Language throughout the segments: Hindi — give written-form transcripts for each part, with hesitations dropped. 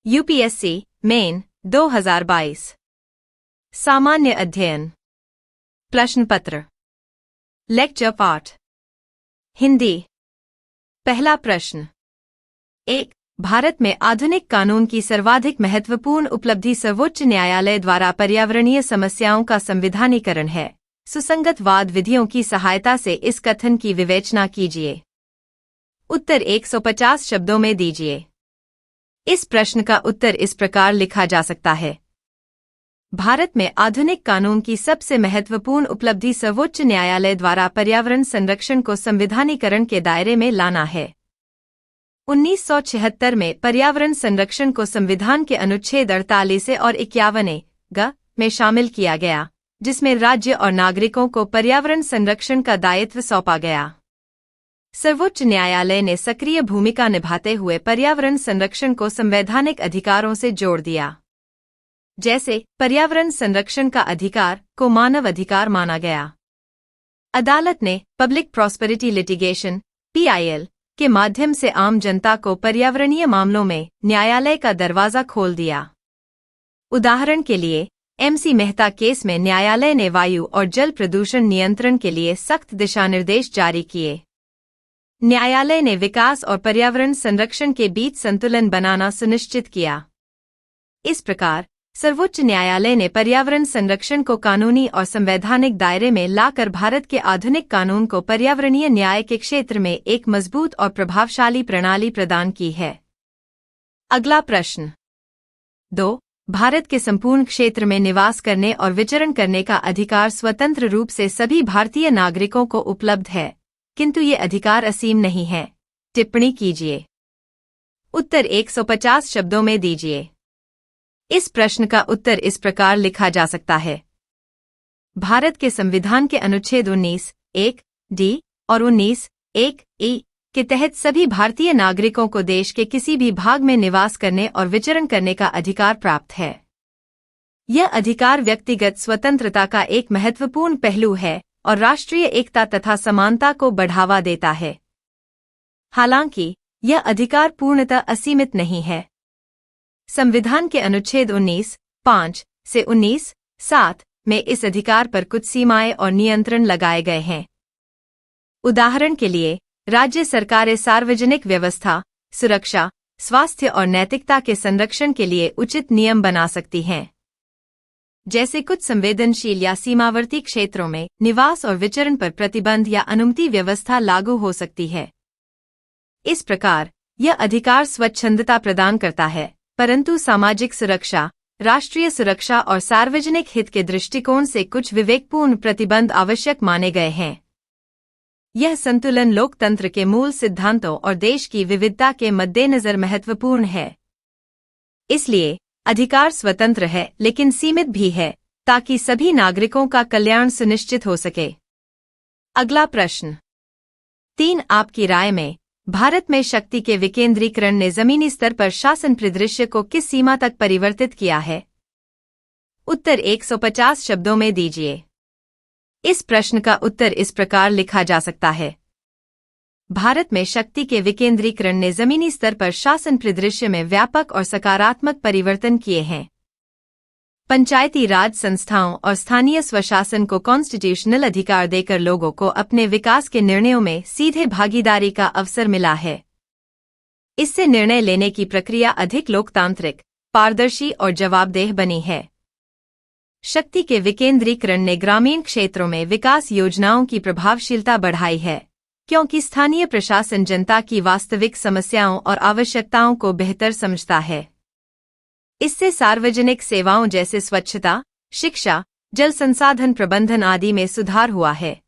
यूपीएससी मेन 2022 सामान्य अध्ययन प्रश्न पत्र लेक्चर पार्ट हिंदी। पहला प्रश्न 1। भारत में आधुनिक कानून की सर्वाधिक महत्वपूर्ण उपलब्धि सर्वोच्च न्यायालय द्वारा पर्यावरणीय समस्याओं का संविधानीकरण है। सुसंगत वाद विधियों की सहायता से इस कथन की विवेचना कीजिए। उत्तर 150 शब्दों में दीजिए। इस प्रश्न का उत्तर इस प्रकार लिखा जा सकता है। भारत में आधुनिक कानून की सबसे महत्वपूर्ण उपलब्धि सर्वोच्च न्यायालय द्वारा पर्यावरण संरक्षण को संविधानीकरण के दायरे में लाना है। 1976 में पर्यावरण संरक्षण को संविधान के अनुच्छेद 48 और 51 ग में शामिल किया गया, जिसमें राज्य और नागरिकों को पर्यावरण संरक्षण का दायित्व सौंपा गया। सर्वोच्च न्यायालय ने सक्रिय भूमिका निभाते हुए पर्यावरण संरक्षण को संवैधानिक अधिकारों से जोड़ दिया। जैसे पर्यावरण संरक्षण का अधिकार को मानव अधिकार माना गया। अदालत ने पब्लिक प्रॉस्पेरिटी लिटिगेशन (PIL) के माध्यम से आम जनता को पर्यावरणीय मामलों में न्यायालय का दरवाजा खोल दिया। उदाहरण के लिए MC मेहता केस में न्यायालय ने वायु और जल प्रदूषण नियंत्रण के लिए सख्त दिशानिर्देश जारी किए। न्यायालय ने विकास और पर्यावरण संरक्षण के बीच संतुलन बनाना सुनिश्चित किया। इस प्रकार सर्वोच्च न्यायालय ने पर्यावरण संरक्षण को कानूनी और संवैधानिक दायरे में लाकर भारत के आधुनिक कानून को पर्यावरणीय न्याय के क्षेत्र में एक मजबूत और प्रभावशाली प्रणाली प्रदान की है। अगला प्रश्न 2। भारत के संपूर्ण क्षेत्र में निवास करने और विचरण करने का अधिकार स्वतंत्र रूप से सभी भारतीय नागरिकों को उपलब्ध है, किंतु ये अधिकार असीम नहीं है। टिप्पणी कीजिए। उत्तर 150 शब्दों में दीजिए। इस प्रश्न का उत्तर इस प्रकार लिखा जा सकता है। भारत के संविधान के अनुच्छेद 19(1) D और 19(1) E के तहत सभी भारतीय नागरिकों को देश के किसी भी भाग में निवास करने और विचरण करने का अधिकार प्राप्त है। यह अधिकार व्यक्तिगत स्वतंत्रता का एक महत्वपूर्ण पहलू है और राष्ट्रीय एकता तथा समानता को बढ़ावा देता है। हालांकि यह अधिकार पूर्णतः असीमित नहीं है। संविधान के अनुच्छेद 19(5) से 19(7) में इस अधिकार पर कुछ सीमाएं और नियंत्रण लगाए गए हैं। उदाहरण के लिए राज्य सरकारें सार्वजनिक व्यवस्था, सुरक्षा, स्वास्थ्य और नैतिकता के संरक्षण के लिए उचित नियम बना सकती हैं। जैसे कुछ संवेदनशील या सीमावर्ती क्षेत्रों में निवास और विचरण पर प्रतिबंध या अनुमति व्यवस्था लागू हो सकती है। इस प्रकार यह अधिकार स्वच्छंदता प्रदान करता है, परंतु सामाजिक सुरक्षा, राष्ट्रीय सुरक्षा और सार्वजनिक हित के दृष्टिकोण से कुछ विवेकपूर्ण प्रतिबंध आवश्यक माने गए हैं। यह संतुलन लोकतंत्र के मूल सिद्धांतों और देश की विविधता के मद्देनजर महत्वपूर्ण है। इसलिए अधिकार स्वतंत्र है लेकिन सीमित भी है, ताकि सभी नागरिकों का कल्याण सुनिश्चित हो सके। अगला प्रश्न 3। आपकी राय में भारत में शक्ति के विकेंद्रीकरण ने जमीनी स्तर पर शासन परिदृश्य को किस सीमा तक परिवर्तित किया है? उत्तर 150 शब्दों में दीजिए। इस प्रश्न का उत्तर इस प्रकार लिखा जा सकता है। भारत में शक्ति के विकेंद्रीकरण ने जमीनी स्तर पर शासन परिदृश्य में व्यापक और सकारात्मक परिवर्तन किए हैं। पंचायती राज संस्थाओं और स्थानीय स्वशासन को कॉन्स्टिट्यूशनल अधिकार देकर लोगों को अपने विकास के निर्णयों में सीधे भागीदारी का अवसर मिला है। इससे निर्णय लेने की प्रक्रिया अधिक लोकतांत्रिक, पारदर्शी और जवाबदेह बनी है। शक्ति के विकेंद्रीकरण ने ग्रामीण क्षेत्रों में विकास योजनाओं की प्रभावशीलता बढ़ाई है, क्योंकि स्थानीय प्रशासन जनता की वास्तविक समस्याओं और आवश्यकताओं को बेहतर समझता है। इससे सार्वजनिक सेवाओं जैसे स्वच्छता, शिक्षा, जल संसाधन प्रबंधन आदि में सुधार हुआ है।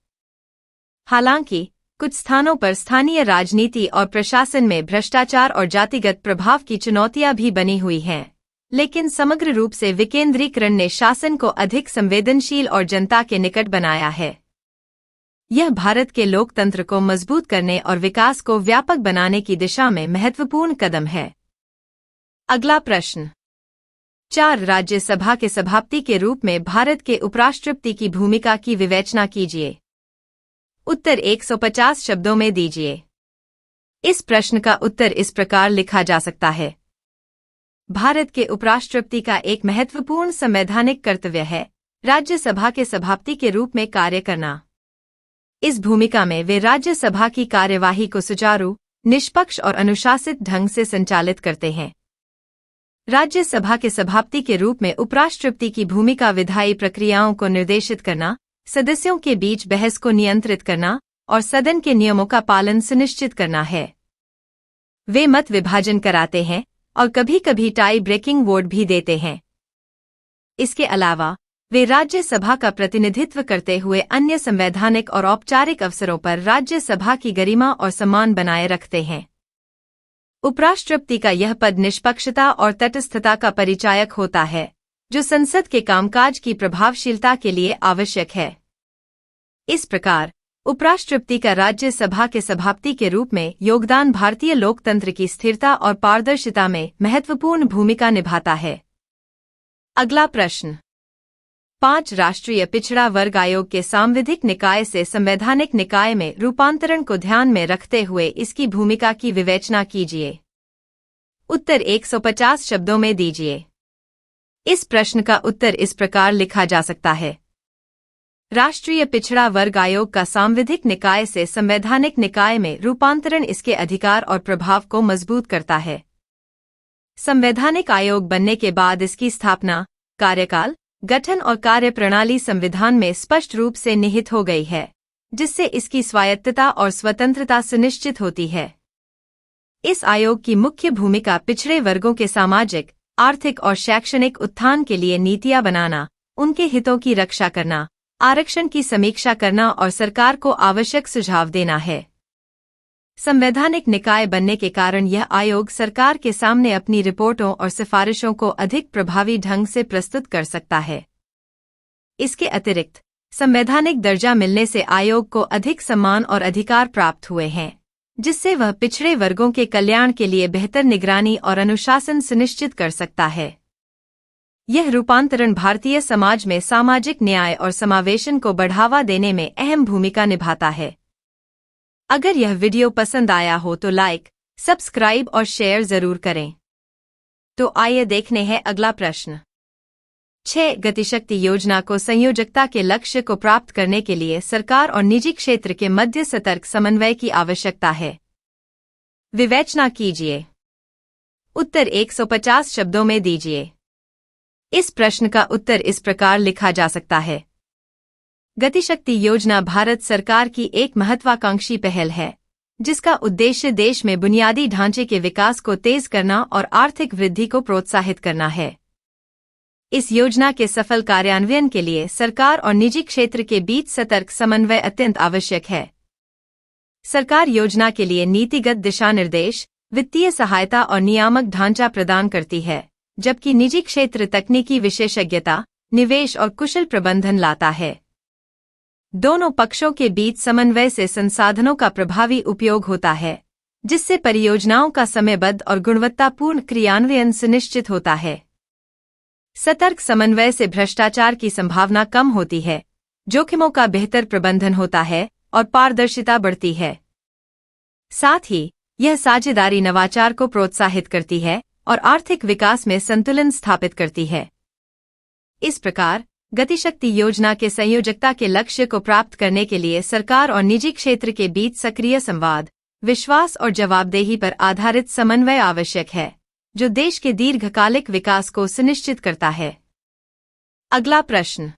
हालांकि कुछ स्थानों पर स्थानीय राजनीति और प्रशासन में भ्रष्टाचार और जातिगत प्रभाव की चुनौतियां भी बनी हुई हैं, लेकिन समग्र रूप से विकेंद्रीकरण ने शासन को अधिक संवेदनशील और जनता के निकट बनाया है। यह भारत के लोकतंत्र को मजबूत करने और विकास को व्यापक बनाने की दिशा में महत्वपूर्ण कदम है। अगला प्रश्न 4। राज्यसभा के सभापति के रूप में भारत के उपराष्ट्रपति की भूमिका की विवेचना कीजिए। उत्तर 150 शब्दों में दीजिए। इस प्रश्न का उत्तर इस प्रकार लिखा जा सकता है। भारत के उपराष्ट्रपति का एक महत्वपूर्ण संवैधानिक कर्तव्य है राज्यसभा के सभापति के रूप में कार्य करना। इस भूमिका में वे राज्यसभा की कार्यवाही को सुचारू, निष्पक्ष और अनुशासित ढंग से संचालित करते हैं। राज्यसभा के सभापति के रूप में उपराष्ट्रपति की भूमिका विधायी प्रक्रियाओं को निर्देशित करना, सदस्यों के बीच बहस को नियंत्रित करना और सदन के नियमों का पालन सुनिश्चित करना है। वे मत विभाजन कराते हैं और कभी-कभी टाई ब्रेकिंग वोट भी देते हैं। इसके अलावा वे राज्यसभा का प्रतिनिधित्व करते हुए अन्य संवैधानिक और औपचारिक अवसरों पर राज्यसभा की गरिमा और सम्मान बनाए रखते हैं। उपराष्ट्रपति का यह पद निष्पक्षता और तटस्थता का परिचायक होता है, जो संसद के कामकाज की प्रभावशीलता के लिए आवश्यक है। इस प्रकार उपराष्ट्रपति का राज्यसभा के सभापति के रूप में योगदान भारतीय लोकतंत्र की स्थिरता और पारदर्शिता में महत्वपूर्ण भूमिका निभाता है। अगला प्रश्न 5 राष्ट्रीय पिछड़ा वर्ग आयोग के सांविधिक निकाय से संवैधानिक निकाय में रूपांतरण को ध्यान में रखते हुए इसकी भूमिका की विवेचना कीजिए। उत्तर 150 शब्दों में दीजिए। इस प्रश्न का उत्तर इस प्रकार लिखा जा सकता है। राष्ट्रीय पिछड़ा वर्ग आयोग का सांविधिक निकाय से संवैधानिक निकाय में रूपांतरण इसके अधिकार और प्रभाव को मजबूत करता है। संवैधानिक आयोग बनने के बाद इसकी स्थापना, कार्यकाल, गठन और कार्यप्रणाली संविधान में स्पष्ट रूप से निहित हो गई है, जिससे इसकी स्वायत्तता और स्वतंत्रता सुनिश्चित होती है। इस आयोग की मुख्य भूमिका पिछड़े वर्गों के सामाजिक, आर्थिक और शैक्षणिक उत्थान के लिए नीतियां बनाना, उनके हितों की रक्षा करना, आरक्षण की समीक्षा करना और सरकार को आवश्यक सुझाव देना है। संवैधानिक निकाय बनने के कारण यह आयोग सरकार के सामने अपनी रिपोर्टों और सिफारिशों को अधिक प्रभावी ढंग से प्रस्तुत कर सकता है। इसके अतिरिक्त संवैधानिक दर्जा मिलने से आयोग को अधिक सम्मान और अधिकार प्राप्त हुए हैं, जिससे वह पिछड़े वर्गों के कल्याण के लिए बेहतर निगरानी और अनुशासन सुनिश्चित कर सकता है। यह रूपांतरण भारतीय समाज में सामाजिक न्याय और समावेशन को बढ़ावा देने में अहम भूमिका निभाता है। अगर यह वीडियो पसंद आया हो तो लाइक, सब्सक्राइब और शेयर जरूर करें। तो आइए देखने हैं अगला प्रश्न। 6 गतिशक्ति योजना को संयोजकता के लक्ष्य को प्राप्त करने के लिए सरकार और निजी क्षेत्र के मध्य सतर्क समन्वय की आवश्यकता है। विवेचना कीजिए। उत्तर 150 शब्दों में दीजिए। इस प्रश्न का उत्तर इस प्रकार लिखा जा सकता है। गतिशक्ति योजना भारत सरकार की एक महत्वाकांक्षी पहल है, जिसका उद्देश्य देश में बुनियादी ढांचे के विकास को तेज करना और आर्थिक वृद्धि को प्रोत्साहित करना है। इस योजना के सफल कार्यान्वयन के लिए सरकार और निजी क्षेत्र के बीच सतर्क समन्वय अत्यंत आवश्यक है। सरकार योजना के लिए नीतिगत दिशानिर्देश, वित्तीय सहायता और नियामक ढांचा प्रदान करती है, जबकि निजी क्षेत्र तकनीकी विशेषज्ञता, निवेश और कुशल प्रबंधन लाता है। दोनों पक्षों के बीच समन्वय से संसाधनों का प्रभावी उपयोग होता है, जिससे परियोजनाओं का समयबद्ध और गुणवत्तापूर्ण क्रियान्वयन सुनिश्चित होता है। सतर्क समन्वय से भ्रष्टाचार की संभावना कम होती है, जोखिमों का बेहतर प्रबंधन होता है और पारदर्शिता बढ़ती है। साथ ही यह साझेदारी नवाचार को प्रोत्साहित करती है और आर्थिक विकास में संतुलन स्थापित करती है। इस प्रकार गतिशक्ति योजना के संयोजकता के लक्ष्य को प्राप्त करने के लिए सरकार और निजी क्षेत्र के बीच सक्रिय संवाद, विश्वास और जवाबदेही पर आधारित समन्वय आवश्यक है, जो देश के दीर्घकालिक विकास को सुनिश्चित करता है। अगला प्रश्न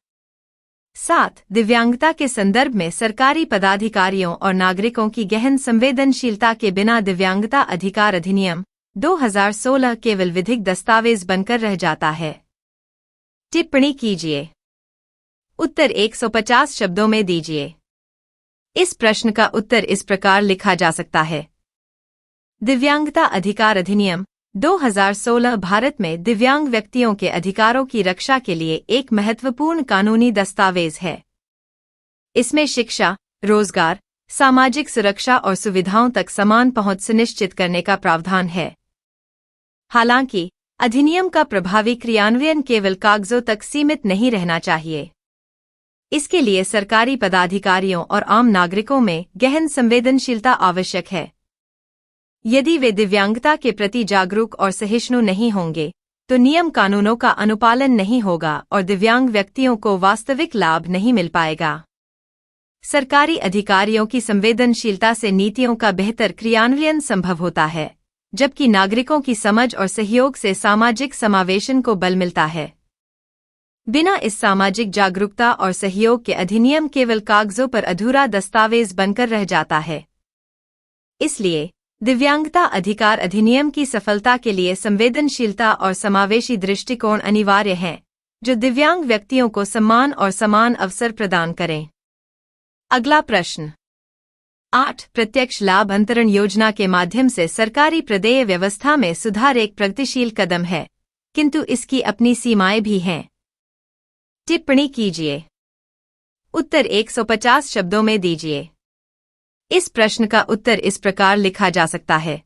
7 दिव्यांगता के संदर्भ में सरकारी पदाधिकारियों और नागरिकों की गहन संवेदनशीलता के बिना दिव्यांगता अधिकार अधिनियम 2016 केवल विधिक दस्तावेज बनकर रह जाता है। टिप्पणी कीजिए। उत्तर 150 शब्दों में दीजिए। इस प्रश्न का उत्तर इस प्रकार लिखा जा सकता है। दिव्यांगता अधिकार अधिनियम 2016 भारत में दिव्यांग व्यक्तियों के अधिकारों की रक्षा के लिए एक महत्वपूर्ण कानूनी दस्तावेज है। इसमें शिक्षा, रोजगार, सामाजिक सुरक्षा और सुविधाओं तक समान पहुंच सुनिश्चित करने का प्रावधान है। हालांकि अधिनियम का प्रभावी क्रियान्वयन केवल कागजों तक सीमित नहीं रहना चाहिए। इसके लिए सरकारी पदाधिकारियों और आम नागरिकों में गहन संवेदनशीलता आवश्यक है। यदि वे दिव्यांगता के प्रति जागरूक और सहिष्णु नहीं होंगे तो नियम कानूनों का अनुपालन नहीं होगा और दिव्यांग व्यक्तियों को वास्तविक लाभ नहीं मिल पाएगा। सरकारी अधिकारियों की संवेदनशीलता से नीतियों का बेहतर क्रियान्वयन संभव होता है, जबकि नागरिकों की समझ और सहयोग से सामाजिक समावेशन को बल मिलता है। बिना इस सामाजिक जागरूकता और सहयोग के अधिनियम केवल कागजों पर अधूरा दस्तावेज बनकर रह जाता है। इसलिए दिव्यांगता अधिकार अधिनियम की सफलता के लिए संवेदनशीलता और समावेशी दृष्टिकोण अनिवार्य है, जो दिव्यांग व्यक्तियों को सम्मान और समान अवसर प्रदान करें। अगला प्रश्न 8। प्रत्यक्ष लाभ अंतरण योजना के माध्यम से सरकारी प्रदेय व्यवस्था में सुधार एक प्रगतिशील कदम है, किंतु इसकी अपनी सीमाएं भी हैं। टिप्पणी कीजिए। उत्तर 150 शब्दों में दीजिए। इस प्रश्न का उत्तर इस प्रकार लिखा जा सकता है।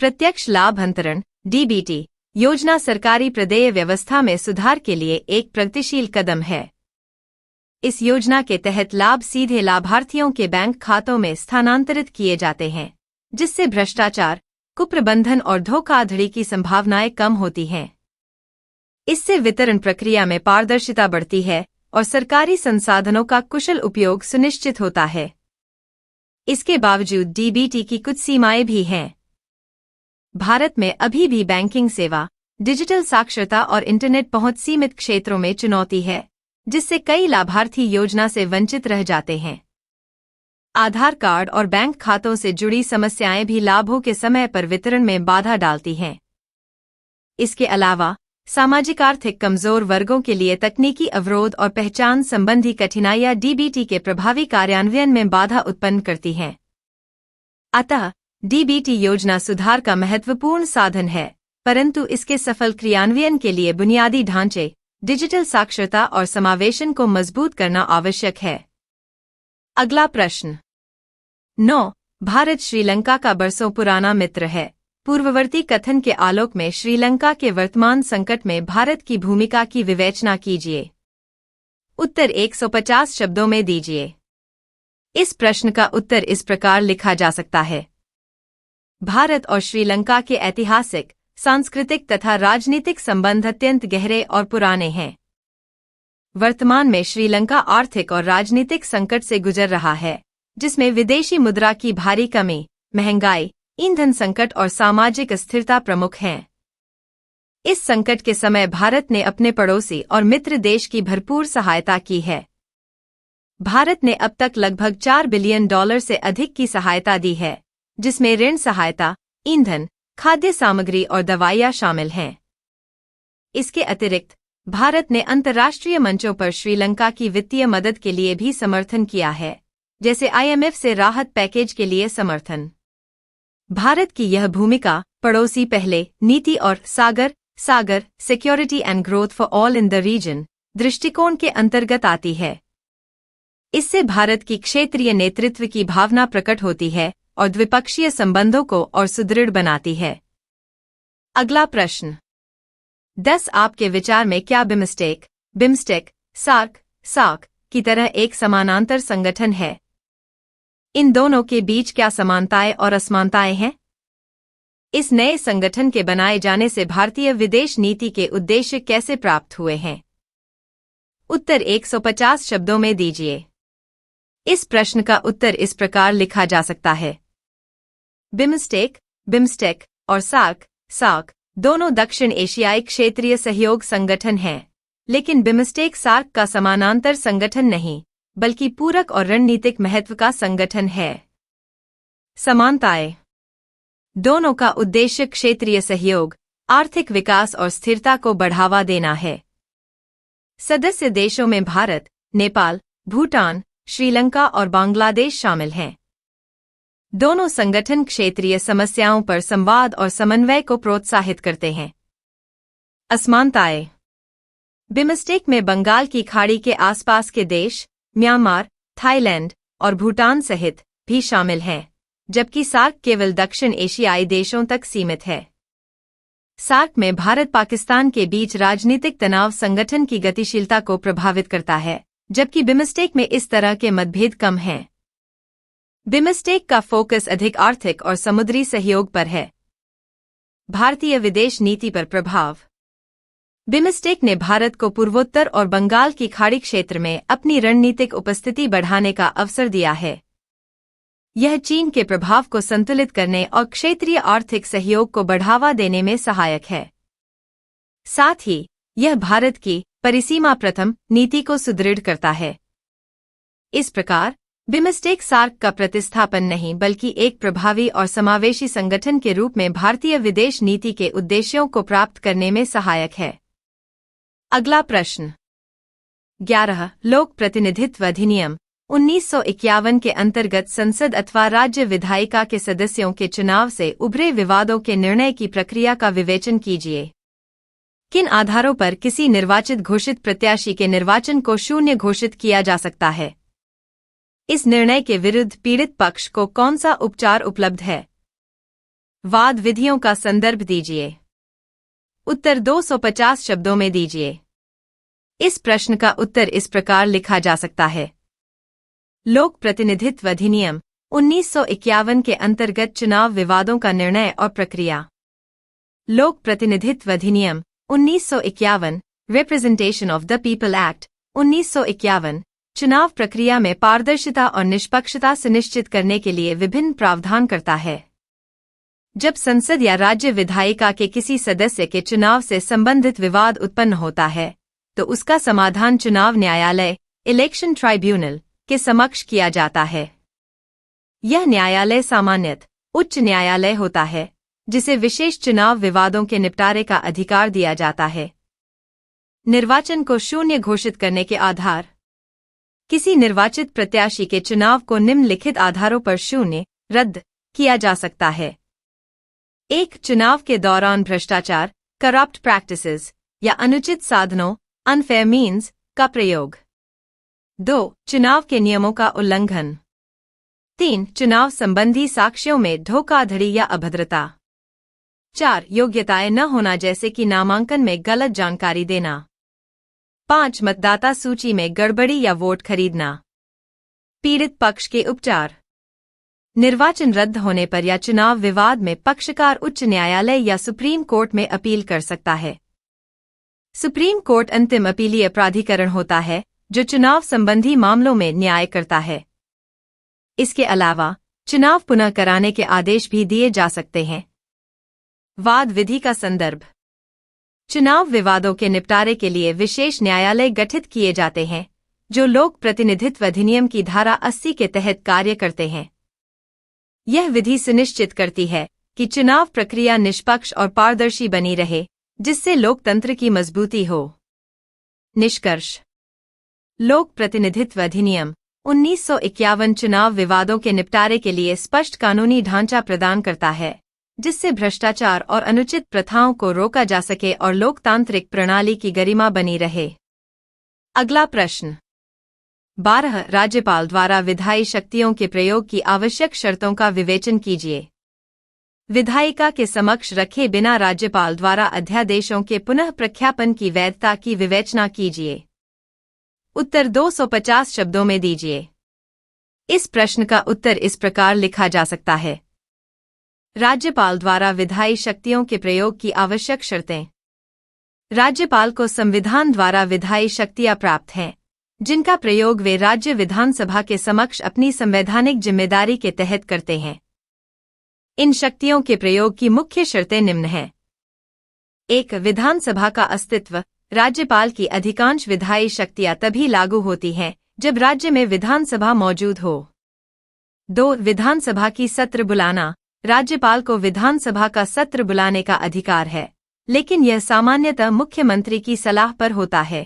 प्रत्यक्ष लाभ अंतरण (डीबीटी) योजना सरकारी प्रदेय व्यवस्था में सुधार के लिए एक प्रगतिशील कदम है। इस योजना के तहत लाभ सीधे लाभार्थियों के बैंक खातों में स्थानांतरित किए जाते हैं, जिससे भ्रष्टाचार, कुप्रबंधन और धोखाधड़ी की संभावनाएं कम होती हैं। इससे वितरण प्रक्रिया में पारदर्शिता बढ़ती है और सरकारी संसाधनों का कुशल उपयोग सुनिश्चित होता है। इसके बावजूद डीबीटी की कुछ सीमाएं भी हैं। भारत में अभी भी बैंकिंग सेवा, डिजिटल साक्षरता और इंटरनेट पहुंच सीमित क्षेत्रों में चुनौती है, जिससे कई लाभार्थी योजना से वंचित रह जाते हैं। आधार कार्ड और बैंक खातों से जुड़ी समस्याएं भी लाभों के समय पर वितरण में बाधा डालती हैं। इसके अलावा सामाजिक आर्थिक कमजोर वर्गों के लिए तकनीकी अवरोध और पहचान संबंधी कठिनाइयां डीबीटी के प्रभावी कार्यान्वयन में बाधा उत्पन्न करती हैं। अतः डीबीटी योजना सुधार का महत्वपूर्ण साधन है, परंतु इसके सफल क्रियान्वयन के लिए बुनियादी ढांचे, डिजिटल साक्षरता और समावेशन को मजबूत करना आवश्यक है। अगला प्रश्न 9। भारत श्रीलंका का बरसों पुराना मित्र है। पूर्ववर्ती कथन के आलोक में श्रीलंका के वर्तमान संकट में भारत की भूमिका की विवेचना कीजिए। उत्तर 150 शब्दों में दीजिए। इस प्रश्न का उत्तर इस प्रकार लिखा जा सकता है। भारत और श्रीलंका के ऐतिहासिक, सांस्कृतिक तथा राजनीतिक संबंध अत्यंत गहरे और पुराने हैं। वर्तमान में श्रीलंका आर्थिक और राजनीतिक संकट से गुजर रहा है, जिसमें विदेशी मुद्रा की भारी कमी, महंगाई, ईंधन संकट और सामाजिक अस्थिरता प्रमुख हैं। इस संकट के समय भारत ने अपने पड़ोसी और मित्र देश की भरपूर सहायता की है। भारत ने अब तक लगभग $4 बिलियन से अधिक की सहायता दी है, जिसमें ऋण सहायता, ईंधन, खाद्य सामग्री और दवाइयां शामिल हैं। इसके अतिरिक्त भारत ने अंतर्राष्ट्रीय मंचों पर श्रीलंका की वित्तीय मदद के लिए भी समर्थन किया है, जैसे IMF से राहत पैकेज के लिए समर्थन। भारत की यह भूमिका पड़ोसी पहले नीति और SAGAR security and growth for all in the region दृष्टिकोण के अंतर्गत आती है। इससे भारत की क्षेत्रीय नेतृत्व की भावना प्रकट होती है और द्विपक्षीय संबंधों को और सुदृढ़ बनाती है। अगला प्रश्न 10। आपके विचार में क्या बिम्स्टेक, सार्क की तरह एक समानांतर संगठन है? इन दोनों के बीच क्या समानताएं और असमानताएं हैं? इस नए संगठन के बनाए जाने से भारतीय विदेश नीति के उद्देश्य कैसे प्राप्त हुए हैं? उत्तर 150 शब्दों में दीजिए। इस प्रश्न का उत्तर इस प्रकार लिखा जा सकता है। बिम्स्टेक और सार्क दोनों दक्षिण एशियाई क्षेत्रीय सहयोग संगठन हैं, लेकिन बिम्स्टेक सार्क का समानांतर संगठन नहीं, बल्कि पूरक और रणनीतिक महत्व का संगठन है। समानताएं: दोनों का उद्देश्य क्षेत्रीय सहयोग, आर्थिक विकास और स्थिरता को बढ़ावा देना है। सदस्य देशों में भारत, नेपाल, भूटान, श्रीलंका और बांग्लादेश शामिल हैं। दोनों संगठन क्षेत्रीय समस्याओं पर संवाद और समन्वय को प्रोत्साहित करते हैं। असमानताएं: बिम्स्टेक में बंगाल की खाड़ी के आसपास के देश, म्यांमार, थाईलैंड और भूटान सहित भी शामिल हैं, जबकि सार्क केवल दक्षिण एशियाई देशों तक सीमित है। सार्क में भारत पाकिस्तान के बीच राजनीतिक तनाव संगठन की गतिशीलता को प्रभावित करता है, जबकि बिम्स्टेक में इस तरह के मतभेद कम हैं। बिमस्टेक का फोकस अधिक आर्थिक और समुद्री सहयोग पर है। भारतीय विदेश नीति पर प्रभाव। बिमस्टेक ने भारत को पूर्वोत्तर और बंगाल की खाड़ी क्षेत्र में अपनी रणनीतिक उपस्थिति बढ़ाने का अवसर दिया है। यह चीन के प्रभाव को संतुलित करने और क्षेत्रीय आर्थिक सहयोग को बढ़ावा देने में सहायक है। साथ ही यह भारत की परिसीमा प्रथम नीति को सुदृढ़ करता है। इस प्रकार बिमस्टेक सार्क का प्रतिस्थापन नहीं बल्कि एक प्रभावी और समावेशी संगठन के रूप में भारतीय विदेश नीति के उद्देश्यों को प्राप्त करने में सहायक है। अगला प्रश्न 11 लोक प्रतिनिधित्व अधिनियम 1951 के अंतर्गत संसद अथवा राज्य विधायिका के सदस्यों के चुनाव से उभरे विवादों के निर्णय की प्रक्रिया का विवेचन कीजिए। किन आधारों पर किसी निर्वाचित घोषित प्रत्याशी के निर्वाचन को शून्य घोषित किया जा सकता है? इस निर्णय के विरुद्ध पीड़ित पक्ष को कौन सा उपचार उपलब्ध है? वाद विधियों का संदर्भ दीजिए। उत्तर 250 शब्दों में दीजिए। इस प्रश्न का उत्तर इस प्रकार लिखा जा सकता है। लोक प्रतिनिधित्व अधिनियम 1951 के अंतर्गत चुनाव विवादों का निर्णय और प्रक्रिया। लोक प्रतिनिधित्व अधिनियम 1951 representation of the people act 1951 चुनाव प्रक्रिया में पारदर्शिता और निष्पक्षता सुनिश्चित करने के लिए विभिन्न प्रावधान करता है। जब संसद या राज्य विधायिका के किसी सदस्य के चुनाव से संबंधित विवाद उत्पन्न होता है तो उसका समाधान चुनाव न्यायालय इलेक्शन ट्राइब्यूनल के समक्ष किया जाता है। यह न्यायालय सामान्यतः उच्च न्यायालय होता है जिसे विशेष चुनाव विवादों के निपटारे का अधिकार दिया जाता है। निर्वाचन को शून्य घोषित करने के आधार। किसी निर्वाचित प्रत्याशी के चुनाव को निम्नलिखित आधारों पर शून्य रद्द किया जा सकता है। 1 चुनाव के दौरान भ्रष्टाचार करप्ट प्रैक्टिसेस या अनुचित साधनों अनफेयर मीन्स का प्रयोग। 2 चुनाव के नियमों का उल्लंघन। 3 चुनाव संबंधी साक्ष्यों में धोखाधड़ी या अभद्रता। 4 योग्यताएं न होना जैसे कि नामांकन में गलत जानकारी देना। 5 मतदाता सूची में गड़बड़ी या वोट खरीदना। पीड़ित पक्ष के उपचार। निर्वाचन रद्द होने पर या चुनाव विवाद में पक्षकार उच्च न्यायालय या सुप्रीम कोर्ट में अपील कर सकता है। सुप्रीम कोर्ट अंतिम अपीलीय प्राधिकरण होता है जो चुनाव संबंधी मामलों में न्याय करता है। इसके अलावा चुनाव पुनः कराने के आदेश भी दिए जा सकते हैं। वाद विधि का संदर्भ। चुनाव विवादों के निपटारे के लिए विशेष न्यायालय गठित किए जाते हैं जो लोक प्रतिनिधित्व अधिनियम की धारा 80 के तहत कार्य करते हैं। यह विधि सुनिश्चित करती है कि चुनाव प्रक्रिया निष्पक्ष और पारदर्शी बनी रहे जिससे लोकतंत्र की मजबूती हो। निष्कर्ष। लोक प्रतिनिधित्व अधिनियम 1951 चुनाव विवादों के निपटारे के लिए स्पष्ट कानूनी ढांचा प्रदान करता है जिससे भ्रष्टाचार और अनुचित प्रथाओं को रोका जा सके और लोकतांत्रिक प्रणाली की गरिमा बनी रहे। अगला प्रश्न 12 राज्यपाल द्वारा विधायी शक्तियों के प्रयोग की आवश्यक शर्तों का विवेचन कीजिए। विधायिका के समक्ष रखे बिना राज्यपाल द्वारा अध्यादेशों के पुनः प्रख्यापन की वैधता की विवेचना कीजिए। उत्तर 250 शब्दों में दीजिए। इस प्रश्न का उत्तर इस प्रकार लिखा जा सकता है। राज्यपाल द्वारा विधायी शक्तियों के प्रयोग की आवश्यक शर्तें। राज्यपाल को संविधान द्वारा विधायी शक्तियां प्राप्त हैं जिनका प्रयोग वे राज्य विधानसभा के समक्ष अपनी संवैधानिक जिम्मेदारी के तहत करते हैं। इन शक्तियों के प्रयोग की मुख्य शर्तें निम्न हैं। 1 विधानसभा का अस्तित्व। राज्यपाल की अधिकांश विधायी शक्तियां तभी लागू होती हैं जब राज्य में विधानसभा मौजूद हो। 2 विधानसभा की सत्र बुलाना। राज्यपाल को विधानसभा का सत्र बुलाने का अधिकार है लेकिन यह सामान्यतः मुख्यमंत्री की सलाह पर होता है।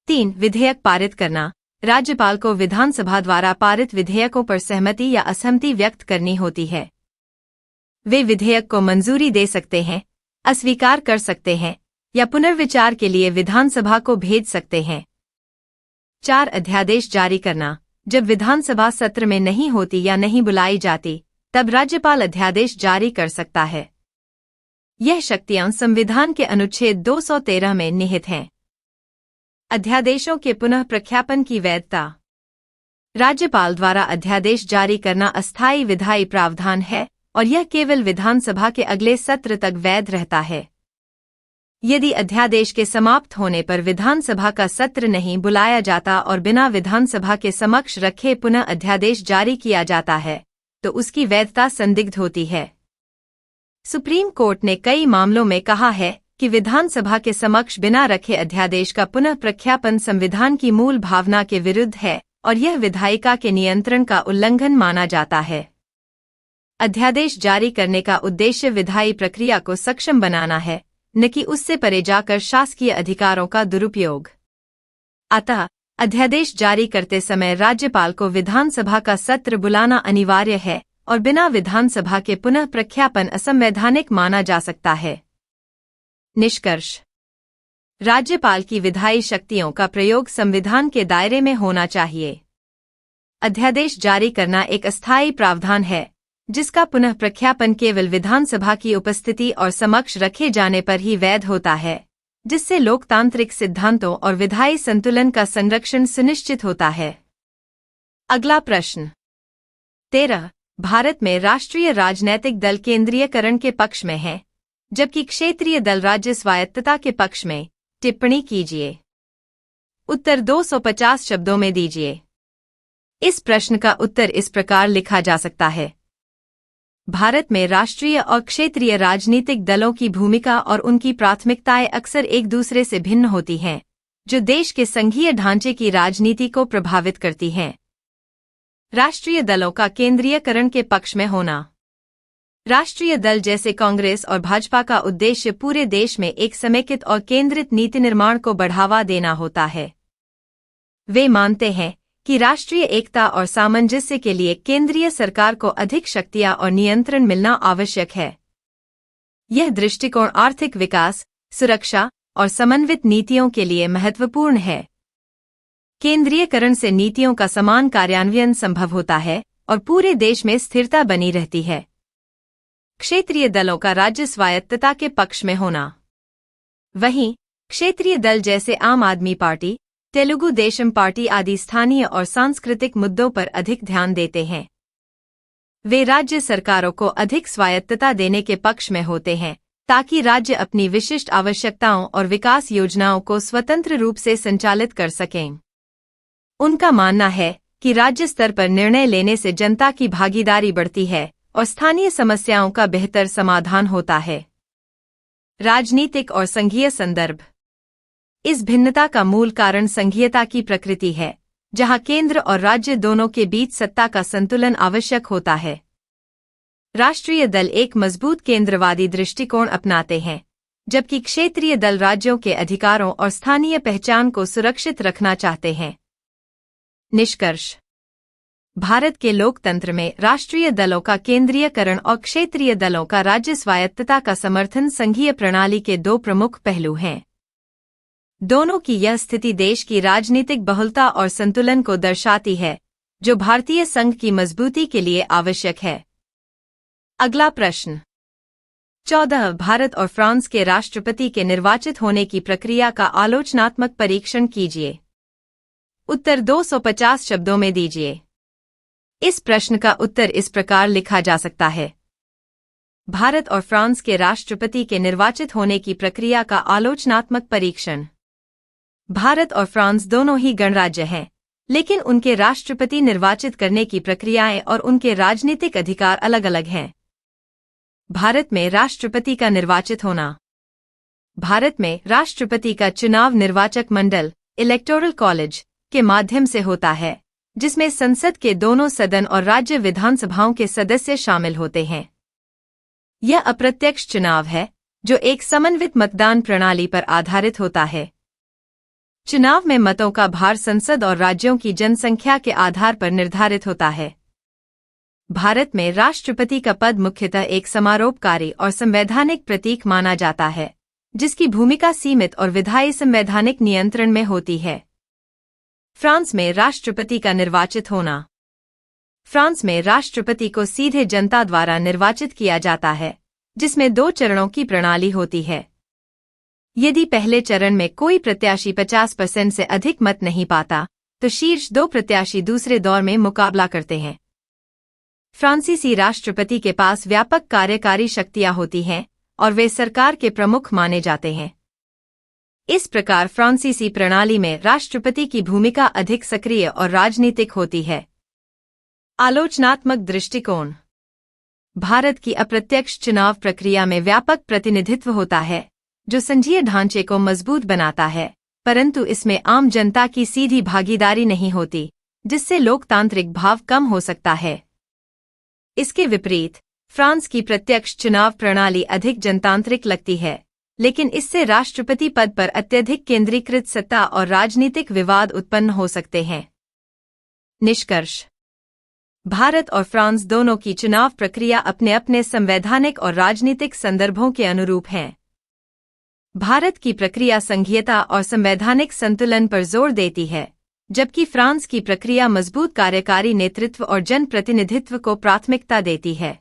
3 विधेयक पारित करना। राज्यपाल को विधानसभा द्वारा पारित विधेयकों पर सहमति या असहमति व्यक्त करनी होती है। वे विधेयक को मंजूरी दे सकते हैं, अस्वीकार कर सकते हैं या पुनर्विचार के लिए विधानसभा को भेज सकते हैं। 4 अध्यादेश जारी करना। जब विधानसभा सत्र में नहीं होती या नहीं बुलाई जाती तब राज्यपाल अध्यादेश जारी कर सकता है। यह शक्तियां संविधान के अनुच्छेद 213 में निहित हैं। अध्यादेशों के पुनः प्रख्यापन की वैधता। राज्यपाल द्वारा अध्यादेश जारी करना अस्थायी विधायी प्रावधान है और यह केवल विधानसभा के अगले सत्र तक वैध रहता है। यदि अध्यादेश के समाप्त होने पर विधानसभा का सत्र नहीं बुलाया जाता और बिना विधानसभा के समक्ष रखे पुनः अध्यादेश जारी किया जाता है तो उसकी वैधता संदिग्ध होती है। सुप्रीम कोर्ट ने कई मामलों में कहा है कि विधानसभा के समक्ष बिना रखे अध्यादेश का पुनः प्रख्यापन संविधान की मूल भावना के विरुद्ध है और यह विधायिका के नियंत्रण का उल्लंघन माना जाता है। अध्यादेश जारी करने का उद्देश्य विधायी प्रक्रिया को सक्षम बनाना है, न कि उससे परे जाकर शासकीय अधिकारों का दुरुपयोग। अतः अध्यादेश जारी करते समय राज्यपाल को विधानसभा का सत्र बुलाना अनिवार्य है और बिना विधानसभा के पुनः प्रख्यापन असंवैधानिक माना जा सकता है। निष्कर्ष: राज्यपाल की विधायी शक्तियों का प्रयोग संविधान के दायरे में होना चाहिए। अध्यादेश जारी करना एक अस्थायी प्रावधान है जिसका पुनः प्रख्यापन केवल विधानसभा की उपस्थिति और समक्ष रखे जाने पर ही वैध होता है, जिससे लोकतांत्रिक सिद्धांतों और विधायी संतुलन का संरक्षण सुनिश्चित होता है। अगला प्रश्न 13। भारत में राष्ट्रीय राजनैतिक दल केंद्रीयकरण के पक्ष में है, जबकि क्षेत्रीय दल राज्य स्वायत्तता के पक्ष में। टिप्पणी कीजिए। उत्तर 250 शब्दों में दीजिए। इस प्रश्न का उत्तर इस प्रकार लिखा जा सकता है। भारत में राष्ट्रीय और क्षेत्रीय राजनीतिक दलों की भूमिका और उनकी प्राथमिकताएं अक्सर एक दूसरे से भिन्न होती हैं, जो देश के संघीय ढांचे की राजनीति को प्रभावित करती हैं। राष्ट्रीय दलों का केंद्रीयकरण के पक्ष में होना। राष्ट्रीय दल जैसे कांग्रेस और भाजपा का उद्देश्य पूरे देश में एक समेकित और केंद्रित नीति निर्माण को बढ़ावा देना होता है। वे मानते हैं कि राष्ट्रीय एकता और सामंजस्य के लिए केंद्रीय सरकार को अधिक शक्तियां और नियंत्रण मिलना आवश्यक है। यह दृष्टिकोण आर्थिक विकास, सुरक्षा और समन्वित नीतियों के लिए महत्वपूर्ण है। केंद्रीयकरण से नीतियों का समान कार्यान्वयन संभव होता है और पूरे देश में स्थिरता बनी रहती है। क्षेत्रीय दलों का राज्य स्वायत्तता के पक्ष में होना। वहीं क्षेत्रीय दल जैसे आम आदमी पार्टी, तेलुगु देशम पार्टी आदि स्थानीय और सांस्कृतिक मुद्दों पर अधिक ध्यान देते हैं। वे राज्य सरकारों को अधिक स्वायत्तता देने के पक्ष में होते हैं ताकि राज्य अपनी विशिष्ट आवश्यकताओं और विकास योजनाओं को स्वतंत्र रूप से संचालित कर सकें। उनका मानना है कि राज्य स्तर पर निर्णय लेने से जनता की भागीदारी बढ़ती है और स्थानीय समस्याओं का बेहतर समाधान होता है। राजनीतिक और संघीय संदर्भ। इस भिन्नता का मूल कारण संघीयता की प्रकृति है, जहां केंद्र और राज्य दोनों के बीच सत्ता का संतुलन आवश्यक होता है। राष्ट्रीय दल एक मजबूत केंद्रवादी दृष्टिकोण अपनाते हैं, जबकि क्षेत्रीय दल राज्यों के अधिकारों और स्थानीय पहचान को सुरक्षित रखना चाहते हैं। निष्कर्ष: भारत के लोकतंत्र में राष्ट्रीय दलों का केंद्रीयकरण और क्षेत्रीय दलों का राज्य स्वायत्तता का समर्थन संघीय प्रणाली के दो प्रमुख पहलू हैं। दोनों की यह स्थिति देश की राजनीतिक बहुलता और संतुलन को दर्शाती है, जो भारतीय संघ की मजबूती के लिए आवश्यक है। अगला प्रश्न 14। भारत और फ्रांस के राष्ट्रपति के निर्वाचित होने की प्रक्रिया का आलोचनात्मक परीक्षण कीजिए। उत्तर 250 शब्दों में दीजिए। इस प्रश्न का उत्तर इस प्रकार लिखा जा सकता है। भारत और फ्रांस के राष्ट्रपति के निर्वाचित होने की प्रक्रिया का आलोचनात्मक परीक्षण। भारत और फ्रांस दोनों ही गणराज्य हैं, लेकिन उनके राष्ट्रपति निर्वाचित करने की प्रक्रियाएं और उनके राजनीतिक अधिकार अलग अलग हैं। भारत में राष्ट्रपति का निर्वाचित होना। भारत में राष्ट्रपति का चुनाव निर्वाचक मंडल, इलेक्टोरल कॉलेज, के माध्यम से होता है, जिसमें संसद के दोनों सदन और राज्य विधानसभाओं के सदस्य शामिल होते हैं। यह अप्रत्यक्ष चुनाव है, जो एक समन्वित मतदान प्रणाली पर आधारित होता है। चुनाव में मतों का भार संसद और राज्यों की जनसंख्या के आधार पर निर्धारित होता है। भारत में राष्ट्रपति का पद मुख्यतः एक समारोपकारी और संवैधानिक प्रतीक माना जाता है, जिसकी भूमिका सीमित और विधायी संवैधानिक नियंत्रण में होती है। फ्रांस में राष्ट्रपति का निर्वाचित होना। फ्रांस में राष्ट्रपति को सीधे जनता द्वारा निर्वाचित किया जाता है, जिसमें 2 चरणों की प्रणाली होती है। यदि पहले चरण में कोई प्रत्याशी 50% से अधिक मत नहीं पाता, तो शीर्ष 2 प्रत्याशी दूसरे दौर में मुकाबला करते हैं। फ्रांसीसी राष्ट्रपति के पास व्यापक कार्यकारी शक्तियां होती हैं और वे सरकार के प्रमुख माने जाते हैं। इस प्रकार फ्रांसीसी प्रणाली में राष्ट्रपति की भूमिका अधिक सक्रिय और राजनीतिक होती है। आलोचनात्मक दृष्टिकोण। भारत की अप्रत्यक्ष चुनाव प्रक्रिया में व्यापक प्रतिनिधित्व होता है, जो संघीय ढांचे को मजबूत बनाता है, परंतु इसमें आम जनता की सीधी भागीदारी नहीं होती, जिससे लोकतांत्रिक भाव कम हो सकता है। इसके विपरीत फ्रांस की प्रत्यक्ष चुनाव प्रणाली अधिक जनतांत्रिक लगती है, लेकिन इससे राष्ट्रपति पद पर अत्यधिक केंद्रीकृत सत्ता और राजनीतिक विवाद उत्पन्न हो सकते हैं। निष्कर्ष। भारत और फ्रांस दोनों की चुनाव प्रक्रिया अपने अपने संवैधानिक और राजनीतिक संदर्भों के अनुरूप है। भारत की प्रक्रिया संघीयता और संवैधानिक संतुलन पर जोर देती है, जबकि फ्रांस की प्रक्रिया मजबूत कार्यकारी नेतृत्व और जनप्रतिनिधित्व को प्राथमिकता देती है।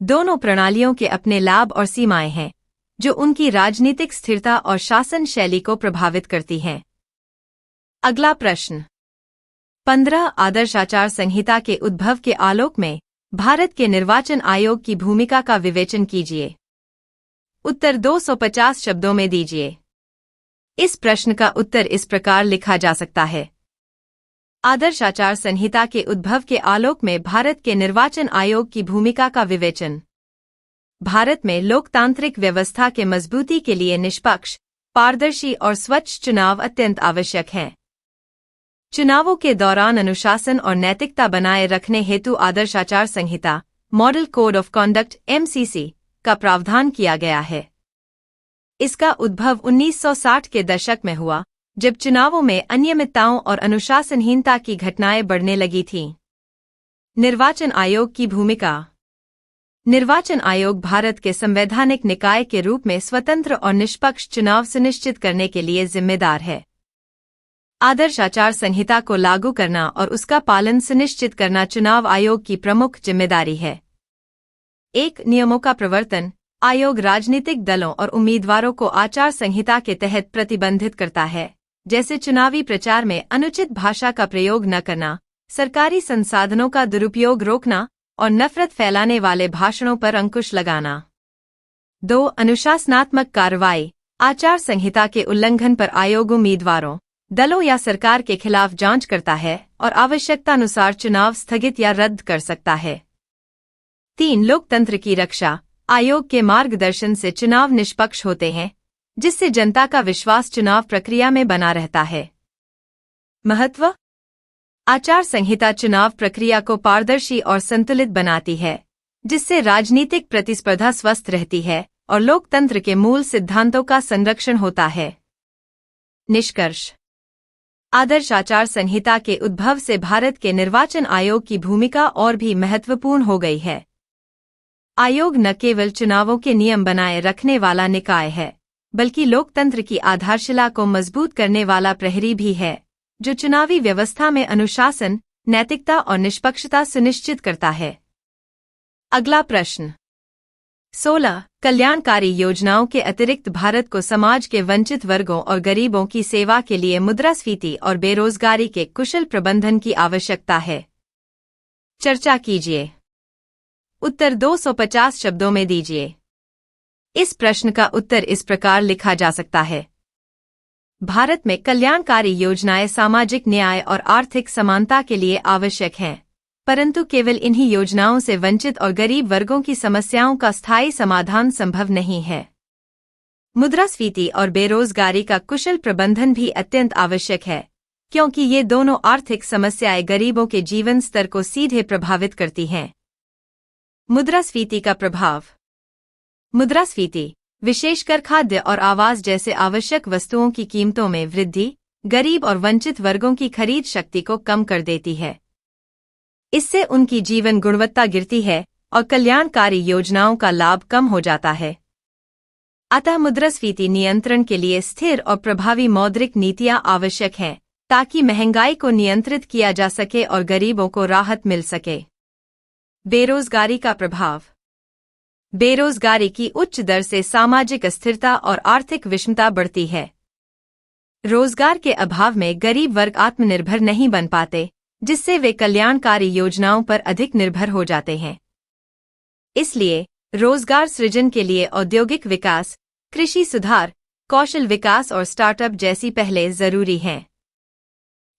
दोनों प्रणालियों के अपने लाभ और सीमाएं हैं, जो उनकी राजनीतिक स्थिरता और शासन शैली को प्रभावित करती हैं। अगला प्रश्न। 15 आदर्श आचार संहिता के उद्भव के आलोक में भारत के निर्वाचन आयोग की भूमिका का विवेचन कीजिए। उत्तर 250 शब्दों में दीजिए। इस प्रश्न का उत्तर इस प्रकार लिखा जा सकता है। आदर्श आचार संहिता के उद्भव के आलोक में भारत के निर्वाचन आयोग की भूमिका का विवेचन। भारत में लोकतांत्रिक व्यवस्था के मजबूती के लिए निष्पक्ष, पारदर्शी और स्वच्छ चुनाव अत्यंत आवश्यक हैं। चुनावों के दौरान अनुशासन और नैतिकता बनाए रखने हेतु आदर्श आचार संहिता, model code of conduct (MCC) का प्रावधान किया गया है। इसका उद्भव 1960 के दशक में हुआ, जब चुनावों में अनियमितताओं और अनुशासनहीनता की घटनाएं बढ़ने लगी थीं। निर्वाचन आयोग की भूमिका। निर्वाचन आयोग भारत के संवैधानिक निकाय के रूप में स्वतंत्र और निष्पक्ष चुनाव सुनिश्चित करने के लिए जिम्मेदार है। आदर्श आचार संहिता को लागू करना और उसका पालन सुनिश्चित करना चुनाव आयोग की प्रमुख जिम्मेदारी है। 1. नियमों का प्रवर्तन। आयोग राजनीतिक दलों और उम्मीदवारों को आचार संहिता के तहत प्रतिबंधित करता है, जैसे चुनावी प्रचार में अनुचित भाषा का प्रयोग न करना, सरकारी संसाधनों का दुरुपयोग रोकना और नफरत फैलाने वाले भाषणों पर अंकुश लगाना। 2. अनुशासनात्मक कार्रवाई। आचार संहिता के उल्लंघन पर आयोग उम्मीदवारों, दलों या सरकार के खिलाफ जांच करता है और आवश्यकतानुसार चुनाव स्थगित या रद्द कर सकता है। 3. लोकतंत्र की रक्षा। आयोग के मार्गदर्शन से चुनाव निष्पक्ष होते हैं, जिससे जनता का विश्वास चुनाव प्रक्रिया में बना रहता है। महत्व। आचार संहिता चुनाव प्रक्रिया को पारदर्शी और संतुलित बनाती है, जिससे राजनीतिक प्रतिस्पर्धा स्वस्थ रहती है और लोकतंत्र के मूल सिद्धांतों का संरक्षण होता है। निष्कर्ष। आदर्श आचार संहिता के उद्भव से भारत के निर्वाचन आयोग की भूमिका और भी महत्वपूर्ण हो गई है। आयोग न केवल चुनावों के नियम बनाए रखने वाला निकाय है, बल्कि लोकतंत्र की आधारशिला को मजबूत करने वाला प्रहरी भी है, जो चुनावी व्यवस्था में अनुशासन, नैतिकता और निष्पक्षता सुनिश्चित करता है। अगला प्रश्न। 16. कल्याणकारी योजनाओं के अतिरिक्त भारत को समाज के वंचित वर्गों और गरीबों की सेवा के लिए मुद्रास्फीति और बेरोजगारी के कुशल प्रबंधन की आवश्यकता है। चर्चा कीजिए। उत्तर 250 शब्दों में दीजिए। इस प्रश्न का उत्तर इस प्रकार लिखा जा सकता है। भारत में कल्याणकारी योजनाएं सामाजिक न्याय और आर्थिक समानता के लिए आवश्यक हैं, परंतु केवल इन्हीं योजनाओं से वंचित और गरीब वर्गों की समस्याओं का स्थायी समाधान संभव नहीं है। मुद्रास्फीति और बेरोजगारी का कुशल प्रबंधन भी अत्यंत आवश्यक है, क्योंकि ये दोनों आर्थिक समस्याएं गरीबों के जीवन स्तर को सीधे प्रभावित करती हैं। मुद्रास्फीति का प्रभाव। मुद्रास्फीति विशेषकर खाद्य और आवास जैसे आवश्यक वस्तुओं की कीमतों में वृद्धि गरीब और वंचित वर्गों की खरीद शक्ति को कम कर देती है। इससे उनकी जीवन गुणवत्ता गिरती है और कल्याणकारी योजनाओं का लाभ कम हो जाता है। अतः मुद्रास्फीति नियंत्रण के लिए स्थिर और प्रभावी मौद्रिक नीतियां आवश्यक हैं, ताकि महंगाई को नियंत्रित किया जा सके और गरीबों को राहत मिल सके। बेरोजगारी का प्रभाव। बेरोजगारी की उच्च दर से सामाजिक अस्थिरता और आर्थिक विषमता बढ़ती है। रोजगार के अभाव में गरीब वर्ग आत्मनिर्भर नहीं बन पाते, जिससे वे कल्याणकारी योजनाओं पर अधिक निर्भर हो जाते हैं। इसलिए रोजगार सृजन के लिए औद्योगिक विकास, कृषि सुधार, कौशल विकास और स्टार्टअप जैसी पहलें जरूरी हैं।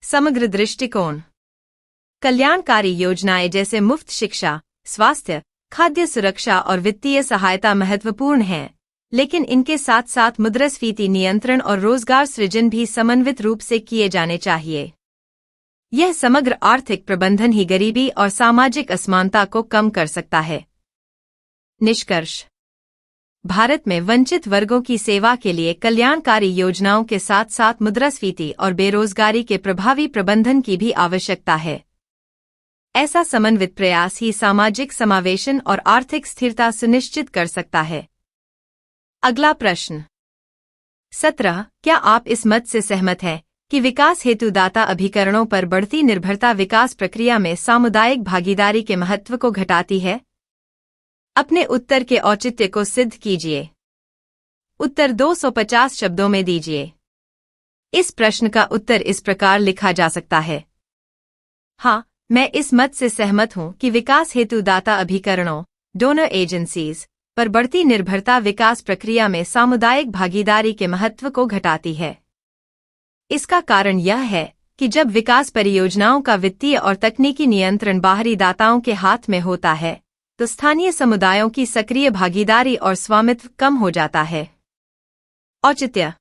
समग्र दृष्टिकोण। कल्याणकारी योजनाएं जैसे मुफ्त शिक्षा, स्वास्थ्य, खाद्य सुरक्षा और वित्तीय सहायता महत्वपूर्ण हैं, लेकिन इनके साथ साथ मुद्रास्फीति नियंत्रण और रोजगार सृजन भी समन्वित रूप से किए जाने चाहिए। यह समग्र आर्थिक प्रबंधन ही गरीबी और सामाजिक असमानता को कम कर सकता है। निष्कर्ष। भारत में वंचित वर्गों की सेवा के लिए कल्याणकारी योजनाओं के साथ साथ मुद्रास्फीति और बेरोजगारी के प्रभावी प्रबंधन की भी आवश्यकता है। ऐसा समन्वित प्रयास ही सामाजिक समावेशन और आर्थिक स्थिरता सुनिश्चित कर सकता है। अगला प्रश्न 17। क्या आप इस मत से सहमत हैं कि विकास हेतु दाता अभिकरणों पर बढ़ती निर्भरता विकास प्रक्रिया में सामुदायिक भागीदारी के महत्व को घटाती है? अपने उत्तर के औचित्य को सिद्ध कीजिए। उत्तर 250 शब्दों में दीजिए। इस प्रश्न का उत्तर इस प्रकार लिखा जा सकता है। हाँ, मैं इस मत से सहमत हूं कि विकास हेतु दाता अभिकरणों, डोनर एजेंसीज, पर बढ़ती निर्भरता विकास प्रक्रिया में सामुदायिक भागीदारी के महत्व को घटाती है। इसका कारण यह है कि जब विकास परियोजनाओं का वित्तीय और तकनीकी नियंत्रण बाहरी दाताओं के हाथ में होता है, तो स्थानीय समुदायों की सक्रिय भागीदारी और स्वामित्व कम हो जाता है। औचित्य।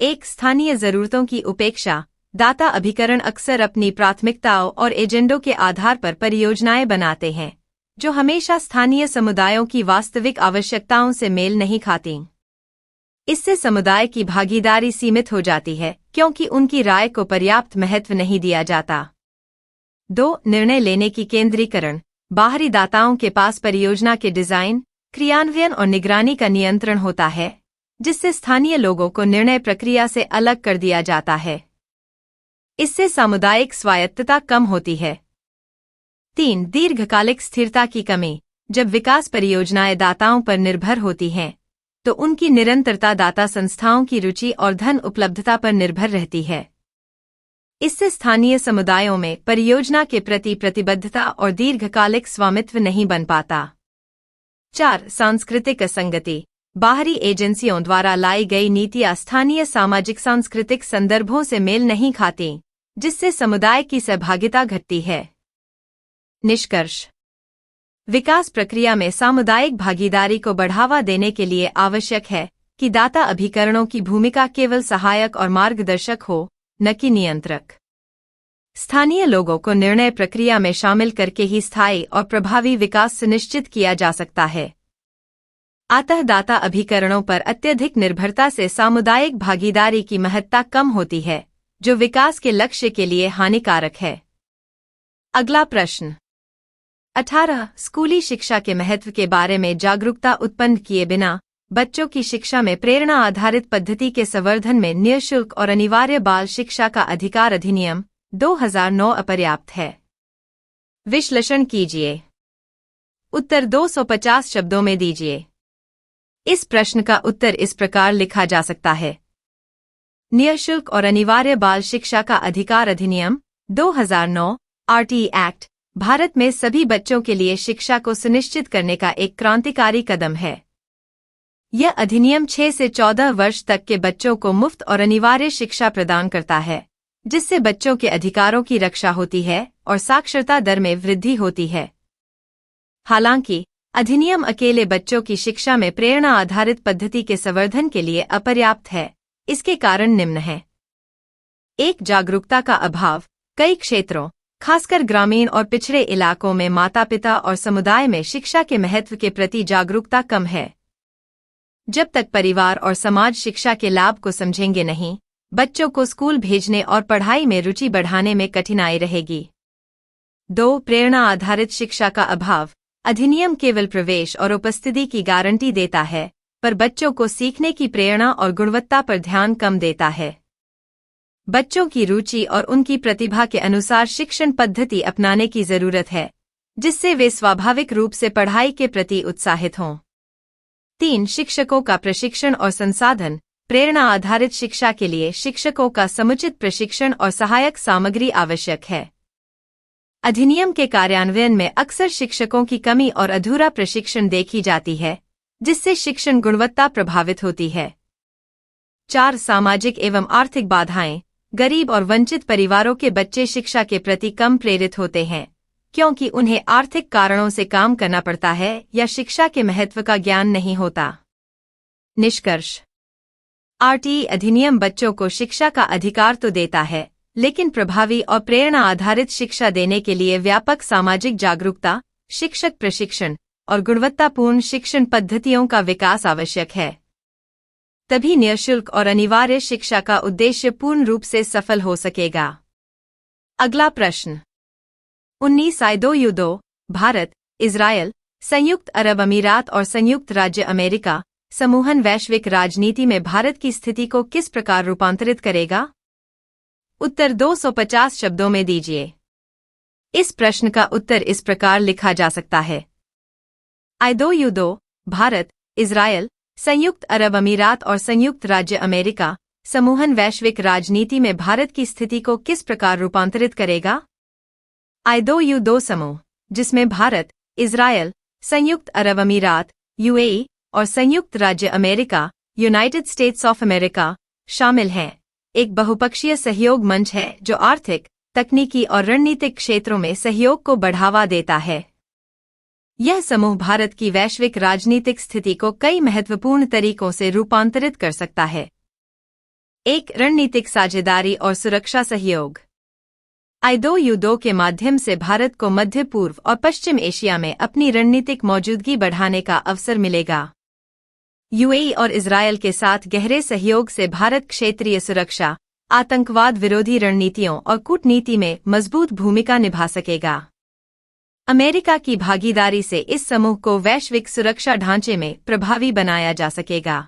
एक, स्थानीय जरूरतों की उपेक्षा। दाता अभिकरण अक्सर अपनी प्राथमिकताओं और एजेंडों के आधार पर परियोजनाएं बनाते हैं, जो हमेशा स्थानीय समुदायों की वास्तविक आवश्यकताओं से मेल नहीं खाती। इससे समुदाय की भागीदारी सीमित हो जाती है, क्योंकि उनकी राय को पर्याप्त महत्व नहीं दिया जाता। 2. निर्णय लेने की केंद्रीकरण। बाहरी दाताओं के पास परियोजना के डिजाइन, क्रियान्वयन और निगरानी का नियंत्रण होता है, जिससे स्थानीय लोगों को निर्णय प्रक्रिया से अलग कर दिया जाता है। इससे सामुदायिक स्वायत्तता कम होती है। 3. दीर्घकालिक स्थिरता की कमी। जब विकास परियोजनाएं दाताओं पर निर्भर होती हैं, तो उनकी निरंतरता दाता संस्थाओं की रुचि और धन उपलब्धता पर निर्भर रहती है। इससे स्थानीय समुदायों में परियोजना के प्रति प्रतिबद्धता और दीर्घकालिक स्वामित्व नहीं बन पाता। 4. सांस्कृतिक असंगति। बाहरी एजेंसियों द्वारा लाई गई नीतियां स्थानीय सामाजिक सांस्कृतिक संदर्भों से मेल नहीं खाती, जिससे समुदाय की सहभागिता घटती है। निष्कर्ष। विकास प्रक्रिया में सामुदायिक भागीदारी को बढ़ावा देने के लिए आवश्यक है कि दाता अभिकरणों की भूमिका केवल सहायक और मार्गदर्शक हो, न कि नियंत्रक। स्थानीय लोगों को निर्णय प्रक्रिया में शामिल करके ही स्थायी और प्रभावी विकास सुनिश्चित किया जा सकता है। अतः दाता अभिकरणों पर अत्यधिक निर्भरता से सामुदायिक भागीदारी की महत्ता कम होती है, जो विकास के लक्ष्य के लिए हानिकारक है। अगला प्रश्न 18। स्कूली शिक्षा के महत्व के बारे में जागरूकता उत्पन्न किए बिना बच्चों की शिक्षा में प्रेरणा आधारित पद्धति के संवर्धन में निःशुल्क और अनिवार्य बाल शिक्षा का अधिकार अधिनियम 2009 अपर्याप्त है। विश्लेषण कीजिए। उत्तर 250 शब्दों में दीजिए। इस प्रश्न का उत्तर इस प्रकार लिखा जा सकता है। निःशुल्क और अनिवार्य बाल शिक्षा का अधिकार अधिनियम 2009 आरटी एक्ट भारत में सभी बच्चों के लिए शिक्षा को सुनिश्चित करने का एक क्रांतिकारी कदम है। यह अधिनियम 6 से 14 वर्ष तक के बच्चों को मुफ्त और अनिवार्य शिक्षा प्रदान करता है, जिससे बच्चों के अधिकारों की रक्षा होती है और साक्षरता दर में वृद्धि होती है। हालांकि अधिनियम अकेले बच्चों की शिक्षा में प्रेरणा आधारित पद्धति के संवर्धन के लिए अपर्याप्त है। इसके कारण निम्न हैं। 1. जागरूकता का अभाव। कई क्षेत्रों, खासकर ग्रामीण और पिछड़े इलाकों में माता पिता और समुदाय में शिक्षा के महत्व के प्रति जागरूकता कम है। जब तक परिवार और समाज शिक्षा के लाभ को समझेंगे नहीं, बच्चों को स्कूल भेजने और पढ़ाई में रुचि बढ़ाने में कठिनाई रहेगी। 2. प्रेरणा आधारित शिक्षा का अभाव। अधिनियम केवल प्रवेश और उपस्थिति की गारंटी देता है, पर बच्चों को सीखने की प्रेरणा और गुणवत्ता पर ध्यान कम देता है। बच्चों की रुचि और उनकी प्रतिभा के अनुसार शिक्षण पद्धति अपनाने की जरूरत है, जिससे वे स्वाभाविक रूप से पढ़ाई के प्रति उत्साहित हों। 3. शिक्षकों का प्रशिक्षण और संसाधन। प्रेरणा आधारित शिक्षा के लिए शिक्षकों का समुचित प्रशिक्षण और सहायक सामग्री आवश्यक है। अधिनियम के कार्यान्वयन में अक्सर शिक्षकों की कमी और अधूरा प्रशिक्षण देखी जाती है, जिससे शिक्षण गुणवत्ता प्रभावित होती है। 4 सामाजिक एवं आर्थिक बाधाएं। गरीब और वंचित परिवारों के बच्चे शिक्षा के प्रति कम प्रेरित होते हैं, क्योंकि उन्हें आर्थिक कारणों से काम करना पड़ता है या शिक्षा के महत्व का ज्ञान नहीं होता। निष्कर्ष: आरटीई अधिनियम बच्चों को शिक्षा का अधिकार तो देता है, लेकिन प्रभावी और प्रेरणा आधारित शिक्षा देने के लिए व्यापक सामाजिक जागरूकता, शिक्षक प्रशिक्षण और गुणवत्तापूर्ण शिक्षण पद्धतियों का विकास आवश्यक है। तभी निःशुल्क और अनिवार्य शिक्षा का उद्देश्य पूर्ण रूप से सफल हो सकेगा। अगला प्रश्न 19 भारत, इजरायल, संयुक्त अरब अमीरात और संयुक्त राज्य अमेरिका समूहन वैश्विक राजनीति में भारत की स्थिति को किस प्रकार रूपांतरित करेगा? उत्तर 250 शब्दों में दीजिए। इस प्रश्न का उत्तर इस प्रकार लिखा जा सकता है। I2U2 भारत, इजरायल, संयुक्त अरब अमीरात और संयुक्त राज्य अमेरिका समूहन वैश्विक राजनीति में भारत की स्थिति को किस प्रकार रूपांतरित करेगा? I2U2 समूह, जिसमें भारत, इजरायल, संयुक्त अरब अमीरात UAE और संयुक्त राज्य America United states of America शामिल हैं, एक बहुपक्षीय सहयोग मंच है जो आर्थिक, तकनीकी और रणनीतिक क्षेत्रों में सहयोग को बढ़ावा देता है। यह समूह भारत की वैश्विक राजनीतिक स्थिति को कई महत्वपूर्ण तरीकों से रूपांतरित कर सकता है। 1. रणनीतिक साझेदारी और सुरक्षा सहयोग। I2U2 के माध्यम से भारत को मध्य पूर्व और पश्चिम एशिया में अपनी रणनीतिक मौजूदगी बढ़ाने का अवसर मिलेगा। UAE और इजरायल के साथ गहरे सहयोग से भारत क्षेत्रीय सुरक्षा, आतंकवाद विरोधी रणनीतियों और कूटनीति में मजबूत भूमिका निभा सकेगा। अमेरिका की भागीदारी से इस समूह को वैश्विक सुरक्षा ढांचे में प्रभावी बनाया जा सकेगा।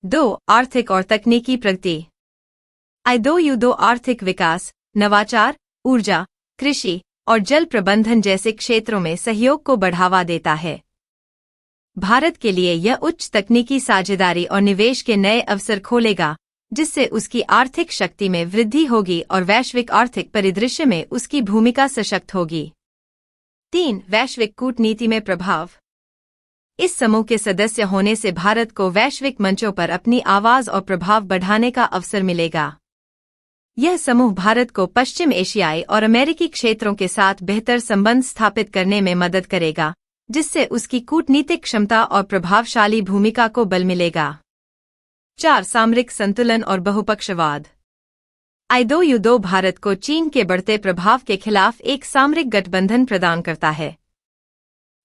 2. आर्थिक और तकनीकी प्रगति। I2U2 आर्थिक विकास, नवाचार, ऊर्जा, कृषि और जल प्रबंधन जैसे क्षेत्रों में सहयोग को बढ़ावा देता है। भारत के लिए यह उच्च तकनीकी साझेदारी और निवेश के नए अवसर खोलेगा, जिससे उसकी आर्थिक शक्ति में वृद्धि होगी और वैश्विक आर्थिक परिदृश्य में उसकी भूमिका सशक्त होगी। 3. वैश्विक कूटनीति में प्रभाव। इस समूह के सदस्य होने से भारत को वैश्विक मंचों पर अपनी आवाज और प्रभाव बढ़ाने का अवसर मिलेगा। यह समूह भारत को पश्चिम एशियाई और अमेरिकी क्षेत्रों के साथ बेहतर संबंध स्थापित करने में मदद करेगा, जिससे उसकी कूटनीतिक क्षमता और प्रभावशाली भूमिका को बल मिलेगा। 4. सामरिक संतुलन और बहुपक्षवाद। I2U2 भारत को चीन के बढ़ते प्रभाव के खिलाफ एक सामरिक गठबंधन प्रदान करता है।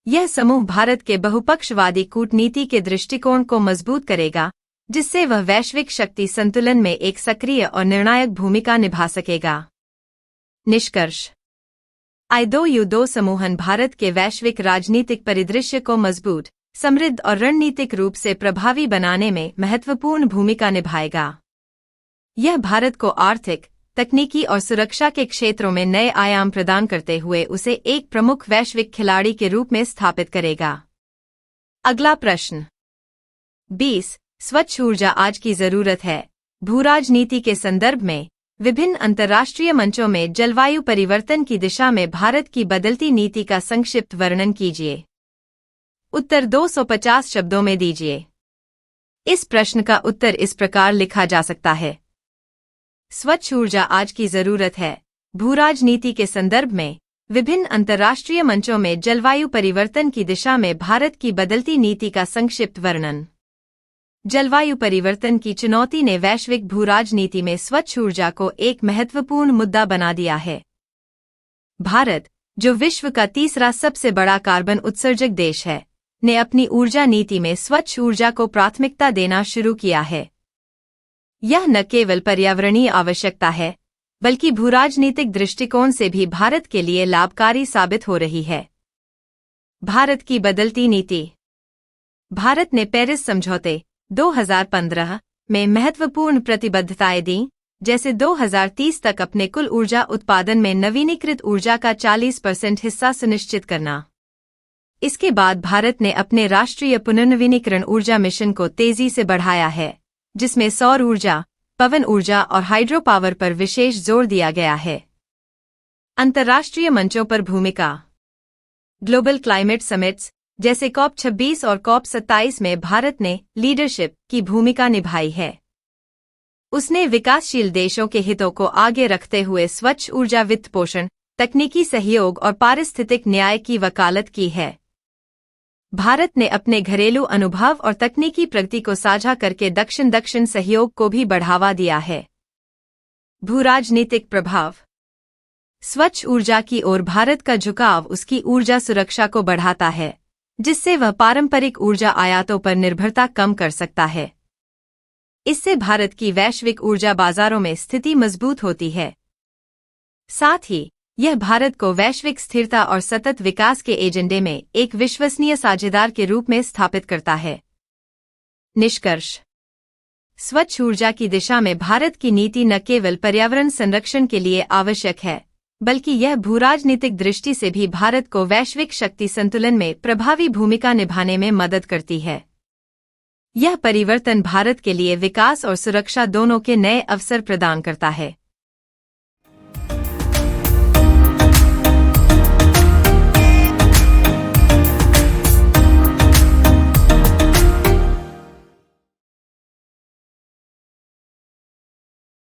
यह समूह भारत के बहुपक्षवादी कूटनीति के दृष्टिकोण को मजबूत करेगा, जिससे वह वैश्विक शक्ति संतुलन में एक सक्रिय और निर्णायक भूमिका निभा सकेगा। निष्कर्ष: I2U2 समूहन भारत के वैश्विक राजनीतिक परिदृश्य को मजबूत, समृद्ध और रणनीतिक रूप से प्रभावी बनाने में महत्वपूर्ण भूमिका निभाएगा। यह भारत को आर्थिक, तकनीकी और सुरक्षा के क्षेत्रों में नए आयाम प्रदान करते हुए उसे एक प्रमुख वैश्विक खिलाड़ी के रूप में स्थापित करेगा। अगला प्रश्न 20. स्वच्छ ऊर्जा आज की जरूरत है। भूराजनीति के संदर्भ में विभिन्न अंतर्राष्ट्रीय मंचों में जलवायु परिवर्तन की दिशा में भारत की बदलती नीति का संक्षिप्त वर्णन कीजिए। उत्तर 250 शब्दों में दीजिए। इस प्रश्न का उत्तर इस प्रकार लिखा जा सकता है। स्वच्छ ऊर्जा आज की जरूरत है। भूराजनीति के संदर्भ में विभिन्न अंतर्राष्ट्रीय मंचों में जलवायु परिवर्तन की दिशा में भारत की बदलती नीति का संक्षिप्त वर्णन। जलवायु परिवर्तन की चुनौती ने वैश्विक भूराजनीति में स्वच्छ ऊर्जा को एक महत्वपूर्ण मुद्दा बना दिया है। भारत, जो विश्व का तीसरा सबसे बड़ा कार्बन उत्सर्जक देश है, ने अपनी ऊर्जा नीति में स्वच्छ ऊर्जा को प्राथमिकता देना शुरू किया है। यह न केवल पर्यावरणीय आवश्यकता है, बल्कि भूराजनीतिक दृष्टिकोण से भी भारत के लिए लाभकारी साबित हो रही है। भारत की बदलती नीति। भारत ने पेरिस समझौते 2015 में महत्वपूर्ण प्रतिबद्धताएं दी, जैसे 2030 तक अपने कुल ऊर्जा उत्पादन में नवीनीकृत ऊर्जा का 40% हिस्सा सुनिश्चित करना। इसके बाद भारत ने अपने राष्ट्रीय पुनर्नवीनीकरण ऊर्जा मिशन को तेजी से बढ़ाया है, जिसमें सौर ऊर्जा, पवन ऊर्जा और हाइड्रो पावर पर विशेष जोर दिया गया है। अंतर्राष्ट्रीय मंचों पर भूमिका। ग्लोबल क्लाइमेट समिट्स जैसे COP26 और COP27 में भारत ने लीडरशिप की भूमिका निभाई है। उसने विकासशील देशों के हितों को आगे रखते हुए स्वच्छ ऊर्जा वित्त पोषण, तकनीकी सहयोग और पारिस्थितिक न्याय की वकालत की है। भारत ने अपने घरेलू अनुभव और तकनीकी प्रगति को साझा करके दक्षिण सहयोग को भी बढ़ावा दिया है। भूराजनीतिक प्रभाव। स्वच्छ ऊर्जा की ओर भारत का झुकाव उसकी ऊर्जा सुरक्षा को बढ़ाता है, जिससे वह पारंपरिक ऊर्जा आयातों पर निर्भरता कम कर सकता है। इससे भारत की वैश्विक ऊर्जा बाजारों में स्थिति मजबूत होती है। साथ ही यह भारत को वैश्विक स्थिरता और सतत विकास के एजेंडे में एक विश्वसनीय साझेदार के रूप में स्थापित करता है। निष्कर्ष। स्वच्छ ऊर्जा की दिशा में भारत की नीति न केवल पर्यावरण संरक्षण के लिए आवश्यक है, बल्कि यह भूराजनीतिक दृष्टि से भी भारत को वैश्विक शक्ति संतुलन में प्रभावी भूमिका निभाने में मदद करती है। यह परिवर्तन भारत के लिए विकास और सुरक्षा दोनों के नए अवसर प्रदान करता है।